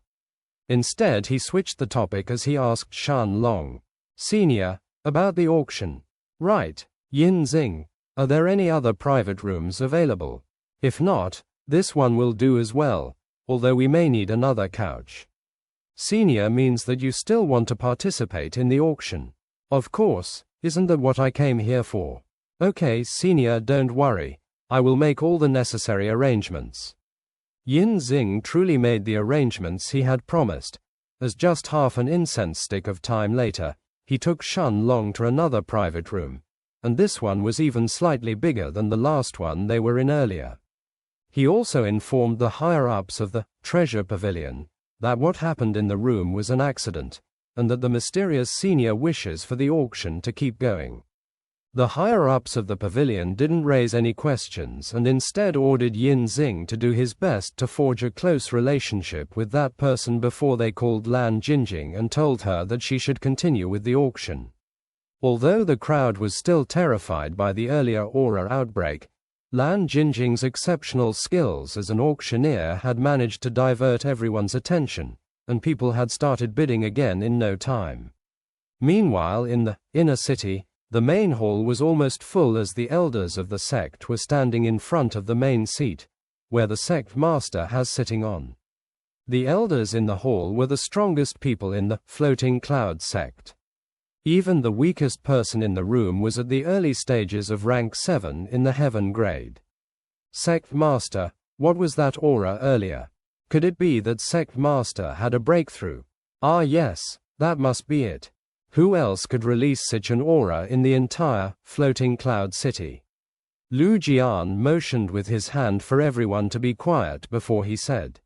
Instead, he switched the topic as he asked Shun Long, "Senior, about the auction." "Right, Yin Xing, are there any other private rooms available? If not, this one will do as well, although we may need another couch." "Senior means that you still want to participate in the auction." "Of course, isn't that what I came here for?" "Okay, Senior, don't worry. I will make all the necessary arrangements." Yin Xing truly made the arrangements he had promised, as just half an incense stick of time later, he took Shun Long to another private room, and this one was even slightly bigger than the last one they were in earlier. He also informed the higher-ups of the treasure pavilion that what happened in the room was an accident, and that the mysterious senior wishes for the auction to keep going. The higher-ups of the pavilion didn't raise any questions, and instead ordered Yin Xing to do his best to forge a close relationship with that person before they called Lan Jinjing and told her that she should continue with the auction. Although the crowd was still terrified by the earlier aura outbreak, Lan Jinjing's exceptional skills as an auctioneer had managed to divert everyone's attention, and people had started bidding again in no time. Meanwhile, in the inner city, the main hall was almost full as the elders of the sect were standing in front of the main seat, where the sect master has sitting on. The elders in the hall were the strongest people in the floating cloud sect. Even the weakest person in the room was at the early stages of rank 7 in the heaven grade. "Sect Master, what was that aura earlier? Could it be that Sect Master had a breakthrough?" "Ah yes, that must be it. Who else could release such an aura in the entire floating cloud city?" Lu Jian motioned with his hand for everyone to be quiet before he said,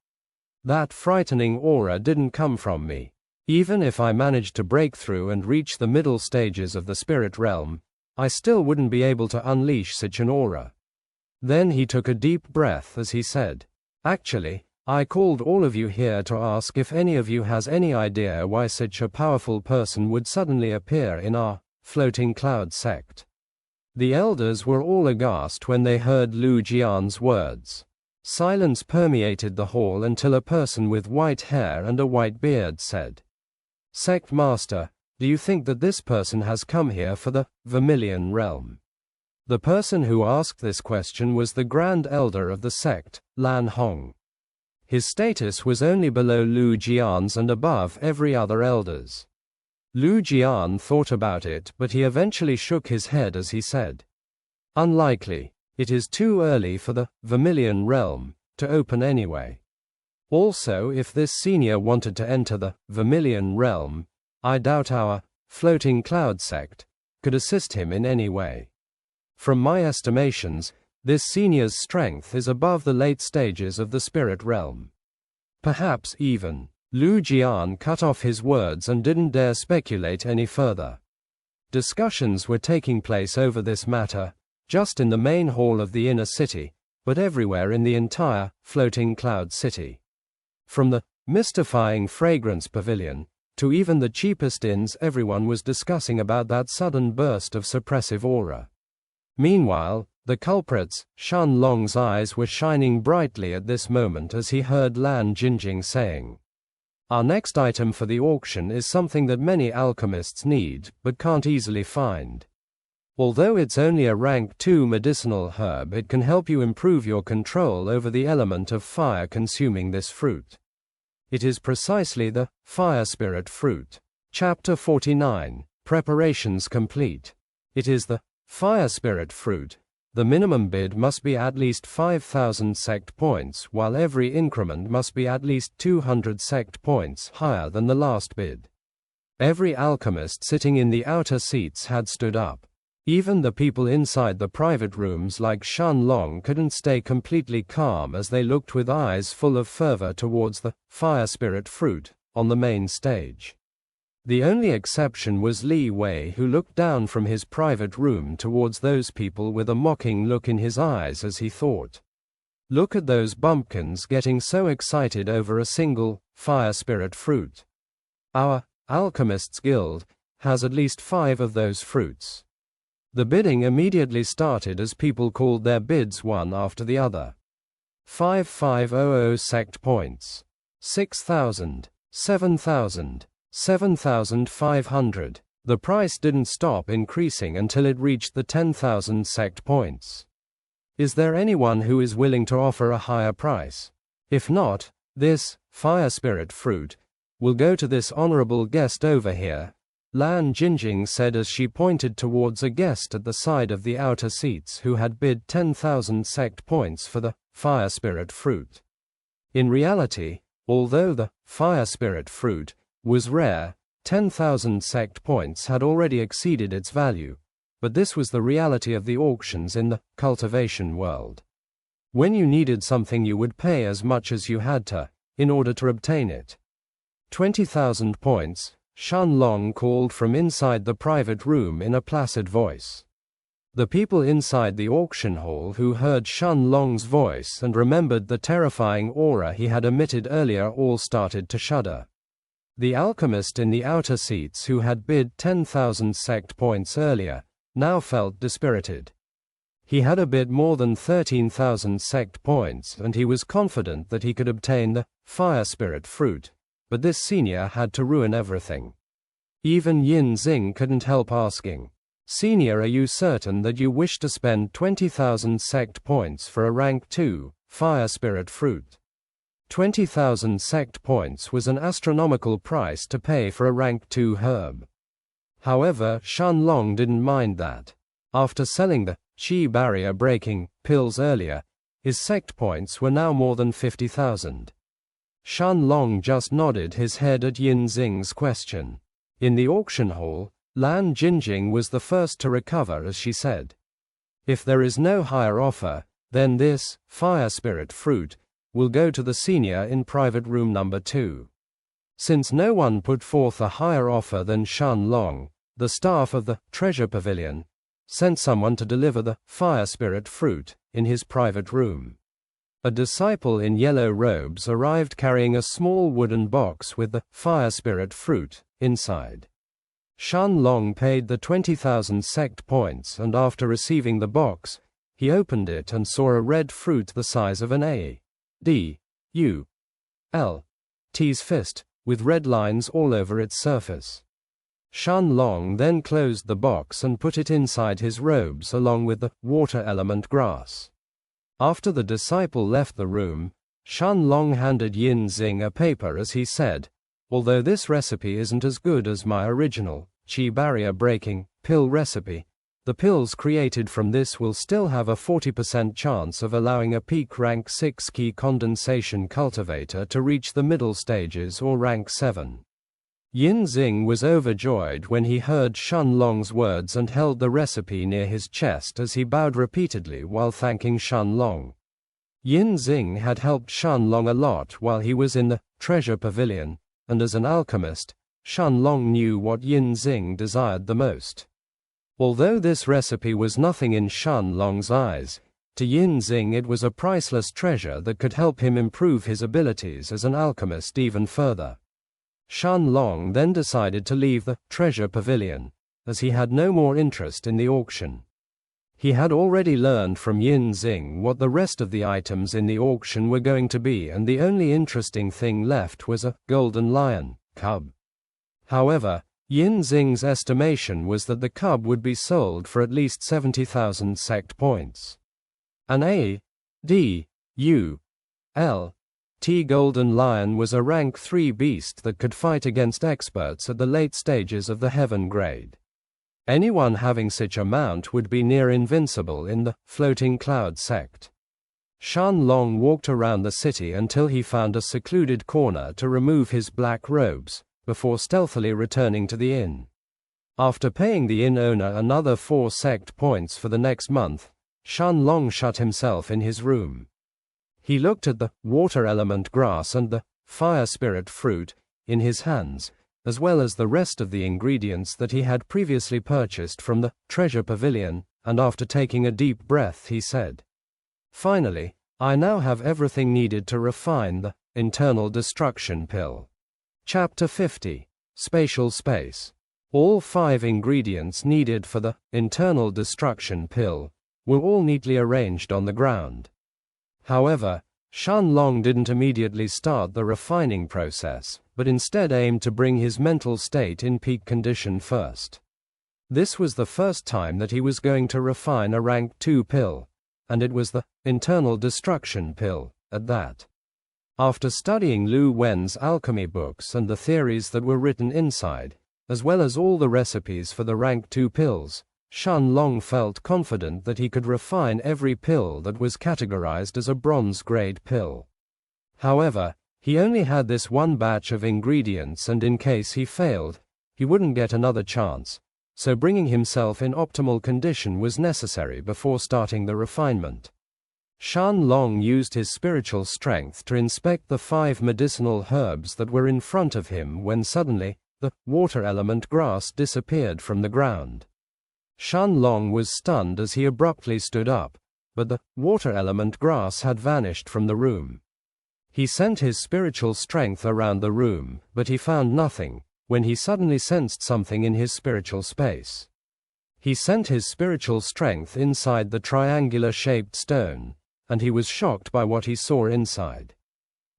"That frightening aura didn't come from me. Even if I managed to break through and reach the middle stages of the spirit realm, I still wouldn't be able to unleash such an aura." Then he took a deep breath as he said, "Actually, I called all of you here to ask if any of you has any idea why such a powerful person would suddenly appear in our floating cloud sect." The elders were all aghast when they heard Lu Jian's words. Silence permeated the hall until a person with white hair and a white beard said, "Sect Master, do you think that this person has come here for the Vermilion realm?" The person who asked this question was the Grand Elder of the sect, Lan Hong. His status was only below Lu Jian's and above every other elder's. Lu Jian thought about it, but he eventually shook his head as he said, "Unlikely. It is too early for the Vermilion realm to open anyway." Also, if this senior wanted to enter the vermilion realm, I doubt our floating cloud sect could assist him in any way. From my estimations, this senior's strength is above the late stages of the spirit realm. Perhaps even. Lu Jian cut off his words and didn't dare speculate any further. Discussions were taking place over this matter, just in the main hall of the inner city, but everywhere in the entire floating cloud city. From the mystifying fragrance pavilion to even the cheapest inns, everyone was discussing about that sudden burst of suppressive aura. Meanwhile, the culprit's, Shun Long's eyes were shining brightly at this moment as he heard Lan Jinjing saying, "Our next item for the auction is something that many alchemists need, but can't easily find. Although it's only a rank 2 medicinal herb, it can help you improve your control over the element of fire consuming this fruit. It is precisely the fire spirit fruit." Chapter 49. Preparations complete. It is the fire spirit fruit. The minimum bid must be at least 5,000 sect points, while every increment must be at least 200 sect points higher than the last bid. Every alchemist sitting in the outer seats had stood up. Even the people inside the private rooms like Shun Long couldn't stay completely calm as they looked with eyes full of fervor towards the fire spirit fruit on the main stage. The only exception was Li Wei, who looked down from his private room towards those people with a mocking look in his eyes as he thought, "Look at those bumpkins getting so excited over a single fire spirit fruit. Our Alchemists Guild has at least 5 of those fruits." The bidding immediately started as people called their bids one after the other. 5500 sect points. 6,000. 7,000. 7,500. The price didn't stop increasing until it reached the 10,000 sect points. Is there anyone who is willing to offer a higher price? If not, this fire spirit fruit will go to this honorable guest over here, Lan Jinjing said as she pointed towards a guest at the side of the outer seats who had bid 10,000 sect points for the fire spirit fruit. In reality, although the fire spirit fruit was rare, 10,000 sect points had already exceeded its value, but this was the reality of the auctions in the cultivation world. When you needed something, you would pay as much as you had to, in order to obtain it. 20,000 points, Shun Long called from inside the private room in a placid voice. The people inside the auction hall who heard Shun Long's voice and remembered the terrifying aura he had emitted earlier all started to shudder. The alchemist in the outer seats who had bid 10,000 sect points earlier, now felt dispirited. He had a bid more than 13,000 sect points and he was confident that he could obtain the fire spirit fruit, but this senior had to ruin everything. Even Yin Xing couldn't help asking, "Senior, are you certain that you wish to spend 20,000 sect points for a rank 2 fire spirit fruit?" 20,000 sect points was an astronomical price to pay for a rank 2 herb. However, Shun Long didn't mind that. After selling the qi barrier breaking pills earlier, his sect points were now more than 50,000. Shun Long just nodded his head at Yin Xing's question. In the auction hall, Lan Jinjing was the first to recover as she said, "If there is no higher offer, then this fire spirit fruit will go to the senior in private room number 2. Since no one put forth a higher offer than Shun Long, the staff of the treasure pavilion sent someone to deliver the fire spirit fruit in his private room. A disciple in yellow robes arrived carrying a small wooden box with the fire spirit fruit inside. Shun Long paid the 20,000 sect points and after receiving the box, he opened it and saw a red fruit the size of an A.D.U.L.T's fist, with red lines all over its surface. Shun Long then closed the box and put it inside his robes along with the water element grass. After the disciple left the room, Shun Long handed Yin Xing a paper as he said, "Although this recipe isn't as good as my original qi barrier breaking pill recipe, The pills created from this will still have a 40% chance of allowing a peak rank 6 key condensation cultivator to reach the middle stages or rank 7. Yin Xing was overjoyed when he heard Shun Long's words and held the recipe near his chest as he bowed repeatedly while thanking Shun Long. Yin Xing had helped Shun Long a lot while he was in the treasure pavilion, and as an alchemist, Shun Long knew what Yin Xing desired the most. Although this recipe was nothing in Shun Long's eyes, to Yin Xing it was a priceless treasure that could help him improve his abilities as an alchemist even further. Shun Long then decided to leave the treasure pavilion, as he had no more interest in the auction. He had already learned from Yin Xing what the rest of the items in the auction were going to be, and the only interesting thing left was a golden lion cub. However, Yin Xing's estimation was that the cub would be sold for at least 70,000 sect points. An A.D.U.L.T. golden lion was a rank 3 beast that could fight against experts at the late stages of the heaven grade. Anyone having such a mount would be near invincible in the floating cloud sect. Shun Long walked around the city until he found a secluded corner to remove his black robes, before stealthily returning to the inn. After paying the inn owner another 4 sect points for the next month, Shun Long shut himself in his room. He looked at the water element grass and the fire spirit fruit in his hands, as well as the rest of the ingredients that he had previously purchased from the treasure pavilion, and after taking a deep breath he said, "Finally, I now have everything needed to refine the internal destruction pill." Chapter 50. Spatial Space. All 5 ingredients needed for the internal destruction pill were all neatly arranged on the ground. However, Shun Long didn't immediately start the refining process, but instead aimed to bring his mental state in peak condition first. This was the first time that he was going to refine a rank 2 pill, and it was the internal destruction pill, at that. After studying Lu Wen's alchemy books and the theories that were written inside, as well as all the recipes for the rank 2 pills, Shun Long felt confident that he could refine every pill that was categorized as a bronze-grade pill. However, he only had this one batch of ingredients, and in case he failed, he wouldn't get another chance, so bringing himself in optimal condition was necessary before starting the refinement. Shun Long used his spiritual strength to inspect the 5 medicinal herbs that were in front of him when suddenly, the water element grass disappeared from the ground. Shun Long was stunned as he abruptly stood up, but the water element grass had vanished from the room. He sent his spiritual strength around the room, but he found nothing, when he suddenly sensed something in his spiritual space. He sent his spiritual strength inside the triangular-shaped stone, and he was shocked by what he saw inside.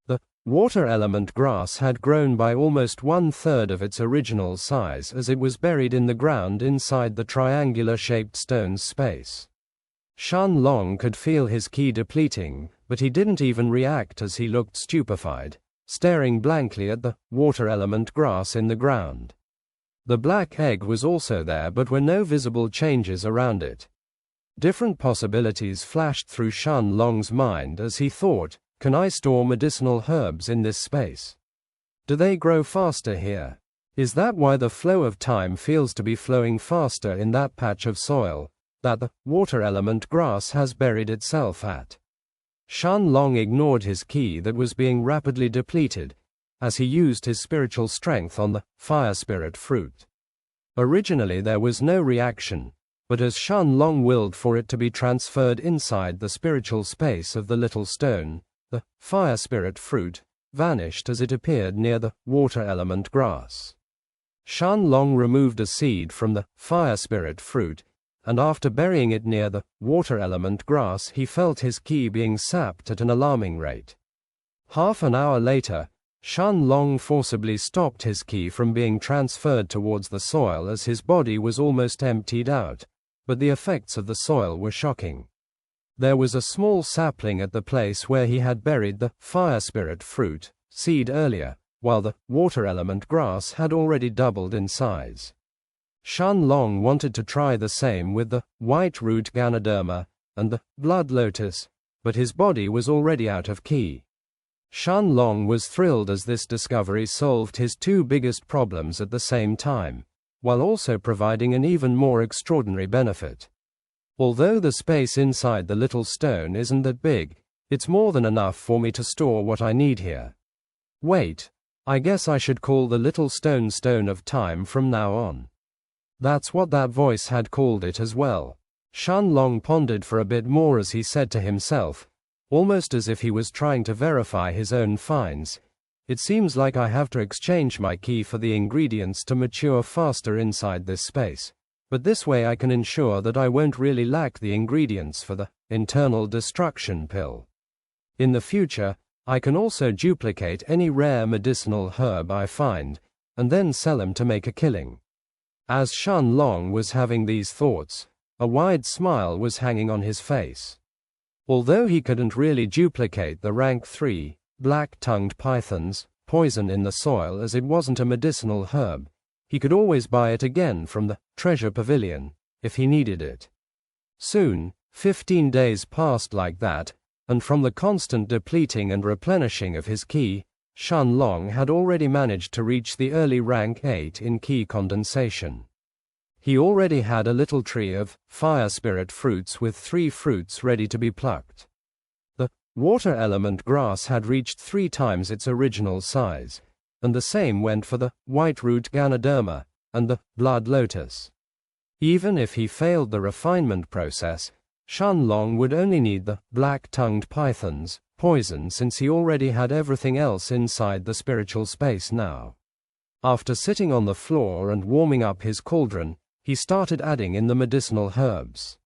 The water element grass had grown by almost 1/3 of its original size as it was buried in the ground inside the triangular-shaped stone's space. Shun Long could feel his ki depleting, but he didn't even react as he looked stupefied, staring blankly at the water element grass in the ground. The black egg was also there, but were no visible changes around it. Different possibilities flashed through Shun Long's mind as he thought, can I store medicinal herbs in this space? Do they grow faster here? Is that why the flow of time feels to be flowing faster in that patch of soil that the water element grass has buried itself at? Shun Long ignored his ki that was being rapidly depleted as he used his spiritual strength on the fire spirit fruit. Originally there was no reaction, but as Shun Long willed for it to be transferred inside the spiritual space of the little stone, the fire spirit fruit vanished as it appeared near the water element grass. Shun Long removed a seed from the fire spirit fruit, and after burying it near the water element grass he felt his ki being sapped at an alarming rate. Half an hour later, Shun Long forcibly stopped his ki from being transferred towards the soil as his body was almost emptied out, but the effects of the soil were shocking. There was a small sapling at the place where he had buried the fire spirit fruit seed earlier, while the water element grass had already doubled in size. Shun Long wanted to try the same with the white root Ganoderma and the blood lotus, but his body was already out of ki. Shun Long was thrilled as this discovery solved his two biggest problems at the same time, while also providing an even more extraordinary benefit. Although the space inside the little stone isn't that big, it's more than enough for me to store what I need here. Wait, I guess I should call the little stone Stone of Time from now on. That's what that voice had called it as well. Shun Long pondered for a bit more as he said to himself, almost as if he was trying to verify his own finds, "It seems like I have to exchange my ki for the ingredients to mature faster inside this space. But this way I can ensure that I won't really lack the ingredients for the internal destruction pill. In the future, I can also duplicate any rare medicinal herb I find, and then sell them to make a killing." As Shun Long was having these thoughts, a wide smile was hanging on his face. Although he couldn't really duplicate the rank 3, black-tongued python's poison in the soil as it wasn't a medicinal herb, he could always buy it again from the treasure pavilion, if he needed it. Soon, 15 days passed like that, and from the constant depleting and replenishing of his ki, Shun Long had already managed to reach the early rank 8 in ki condensation. He already had a little tree of fire spirit fruits with 3 fruits ready to be plucked. The water element grass had reached 3 times its original size, and the same went for the white root Ganoderma and the blood lotus. Even if he failed the refinement process, Shun Long would only need the black-tongued python's poison since he already had everything else inside the spiritual space now. After sitting on the floor and warming up his cauldron, he started adding in the medicinal herbs.